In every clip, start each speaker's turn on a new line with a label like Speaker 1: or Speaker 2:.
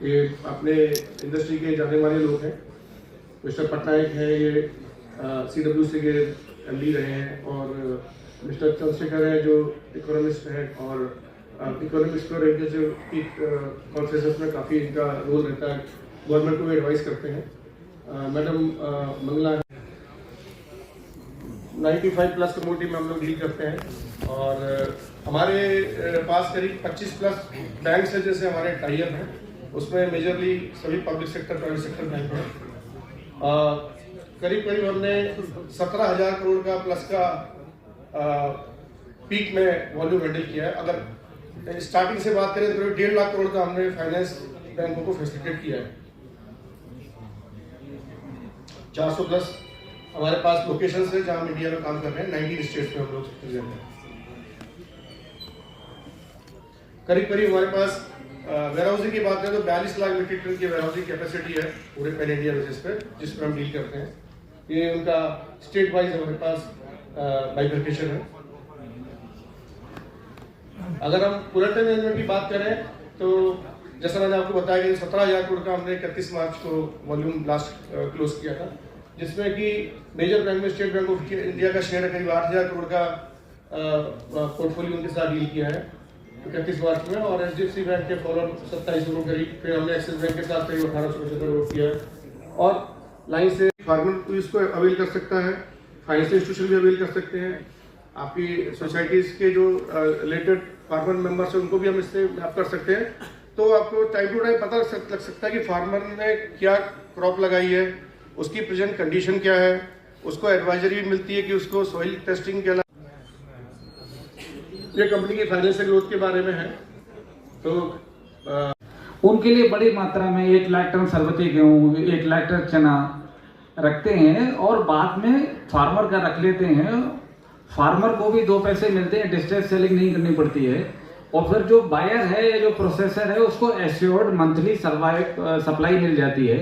Speaker 1: ये अपने इंडस्ट्री के जाने वाले लोग हैं। मिस्टर पटनायक हैं, ये CWC के MD रहे हैं, और मिस्टर चंद्रशेखर हैं जो इकोनॉमिस्ट हैं, और इकोनॉमिस्ट और एक कॉन्फ्रेंसेस में काफ़ी इनका रोल रहता है, गवर्नमेंट को भी एडवाइस करते हैं। मैडम मंगला है, 95+ कम्युनिटी में हम लोग डील करते हैं, और हमारे पास करीब 25+ बैंक है जैसे हमारे टाइप हैं, उसमें मेजरली सभी public sector private sector bank हैं। करीब हमने 17,000 करोड़ का प्लस का पीक में वॉल्यूम हैंडल किया है। अगर स्टार्टिंग से बात करें तो 1.5 लाख करोड़ का हमने फाइनेंस बैंकों को फैसिलिटेट किया है। 400+ हमारे पास लोकेशंस है जहां हम इंडिया में काम कर रहे हैं, 19 स्टेट्स में हम लोग प्रेजेंट हैं। करीब हमारे पास वेयरहाउसिंग की बात करें तो 42 लाख मीट्रिक टन की वेयरहाउसिंग कैपेसिटी है पूरे पैन इंडिया बेसिस पे, जिस पर हम डील करते हैं। ये उनका स्टेट वाइज हमारे पास बाइफर्केशन है। अगर हम कोलेटरल मैनेजमेंट की बात करें तो जैसा मैंने आपको बताया कि 17,000 करोड़ का हमने 31 मार्च को वॉल्यूम लास्ट क्लोज किया था, जिसमें कि मेजर बैंक में स्टेट बैंक ऑफ इंडिया का शेयर करीब 8,000 करोड़ का पोर्टफोलियो उनके साथ डील किया है 31 मार्च में, और HDFC बैंक के फॉलोअर 27 करोड़ करीब, फिर हमने एक्सिस बैंक के साथ करीब 1875 करोड़ किया है। और लाइन से फार्मर को इसको अवेल कर सकता है, फाइनेंशियल इंस्टीट्यूशन भी अवेल कर सकते हैं, आपकी सोसाइटीज के जो रिलेटेड फार्मर मेंबर्स हैं उनको भी हम इससे मैप कर सकते हैं। तो आपको टाइम टू टाइम पता लग सकता है कि फार्मर ने क्या क्रॉप लगाई है, उसकी प्रेजेंट कंडीशन क्या है, उसको एडवाइजरी भी मिलती है कि उसको सॉइल टेस्टिंग के ये कंपनी की फाइनेंशियल ग्रोथ के बारे में है। तो
Speaker 2: उनके लिए बड़ी मात्रा में 1 लाख टन सरबती गेहूँ, 1 लाख टन चना रखते हैं, और बाद में फार्मर का रख लेते हैं। फार्मर को भी 2 पैसे मिलते हैं, डिस्ट्रेस सेलिंग नहीं करनी पड़ती है, और फिर जो बायर है या जो प्रोसेसर है उसको एश्योर्ड मंथली सप्लाई मिल जाती है,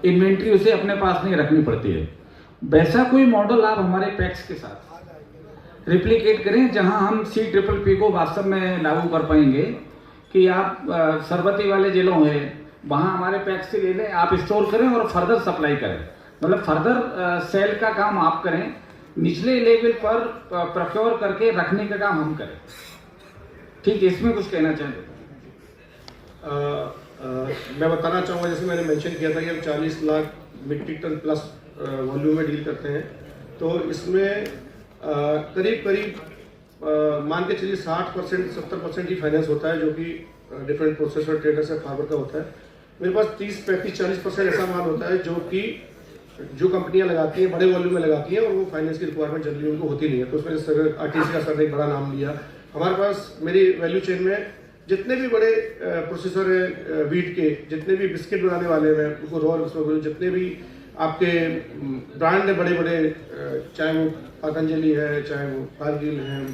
Speaker 2: इन्वेंट्री उसे अपने पास नहीं रखनी पड़ती है। वैसा कोई मॉडल आप हमारे पैक्स के साथ रिप्लिकेट करें, जहां हम CPPP को वास्तव में लागू कर पाएंगे कि आप सरबती वाले जिलों में वहां हमारे पैक्स से ले लें, आप स्टोर करें और फर्दर सप्लाई करें, मतलब फर्दर सेल का काम आप करें, निचले लेवल पर प्रोक्योर करके रखने का काम हम करें। ठीक, इसमें कुछ कहना चाहेंगे?
Speaker 1: मैं बताना चाहूँगा, जैसे मैंने मेंशन किया था कि हम 40 lakh metric ton plus volume में डील करते हैं, तो इसमें करीब मान के चलिए 60% 70% ही फाइनेंस होता है, जो कि डिफरेंट प्रोसेसर ट्रेडर से फार्मर का होता है। मेरे पास 30, 35, 40% ऐसा माल होता है जो कंपनियां लगाती हैं, बड़े वॉल्यूम में लगाती हैं, और वो फाइनेंस की रिक्वायरमेंट जनरली उनको होती नहीं है। तो उसमें RTC का सर ने एक बड़ा नाम लिया। हमारे पास मेरी वैल्यू चेन में जितने भी बड़े प्रोसेसर है वीट के, जितने भी बिस्किट बनाने वाले हैं, उनको रॉ, जितने भी आपके ब्रांड है बड़े बड़े, चाहे वो पतंजलि है, चाहे वो कारगिल है,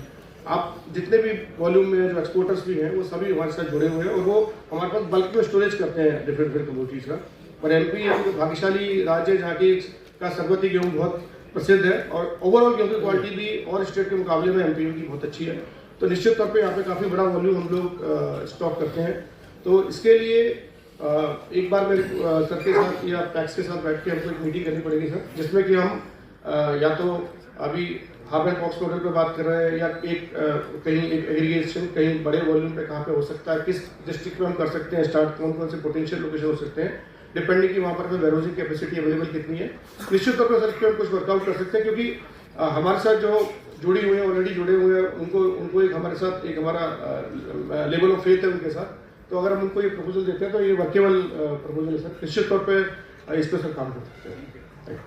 Speaker 1: आप जितने भी वॉल्यूम में जो एक्सपोर्टर्स भी हैं वो सभी हमारे साथ जुड़े हुए हैं, और वो हमारे पास बल्क में स्टोरेज करते हैं डिफरेंट कमोडिटीज का। और MP एक भाग्यशाली राज्य है जहाँ की का सरबती गेहूँ बहुत प्रसिद्ध है, और ओवरऑल गेहूँ की क्वालिटी भी और स्टेट के मुकाबले में MP की बहुत अच्छी है। तो निश्चित तौर पे यहाँ पे काफ़ी बड़ा वॉल्यूम हम लोग स्टॉक करते हैं। तो इसके लिए एक बार मेरे सर के साथ या पैक्स के साथ बैठ के हमको एक मीटिंग करनी पड़ेगी सर, जिसमें कि हम या तो अभी हाफ एंड बॉक्स मॉडल पे बात कर रहे हैं, या कहीं एक एग्रीगेशन कहीं बड़े वॉल्यूम पे कहाँ पे हो सकता है, किस डिस्ट्रिक्ट में हम कर सकते हैं स्टार्ट, कौन से पोटेंशियल लोकेशन हो सकते हैं, डिपेंडिंग कि वहाँ पर वेयरहाउसिंग कैपेसिटी अवेलेबल कितनी है। निश्चित तौर पर सर इस पर हम कुछ वर्कआउट कर सकते हैं, क्योंकि हमारे साथ जो जुड़ी हुई हैं, ऑलरेडी जुड़े हुए हैं, उनको एक हमारे साथ एक हमारा लेवल ऑफ फेथ है उनके साथ। तो अगर हम उनको ये प्रपोजल देते हैं तो ये वर्केबल प्रपोजल है सर, निश्चित तौर पर इस पर सर काम कर सकते हैं।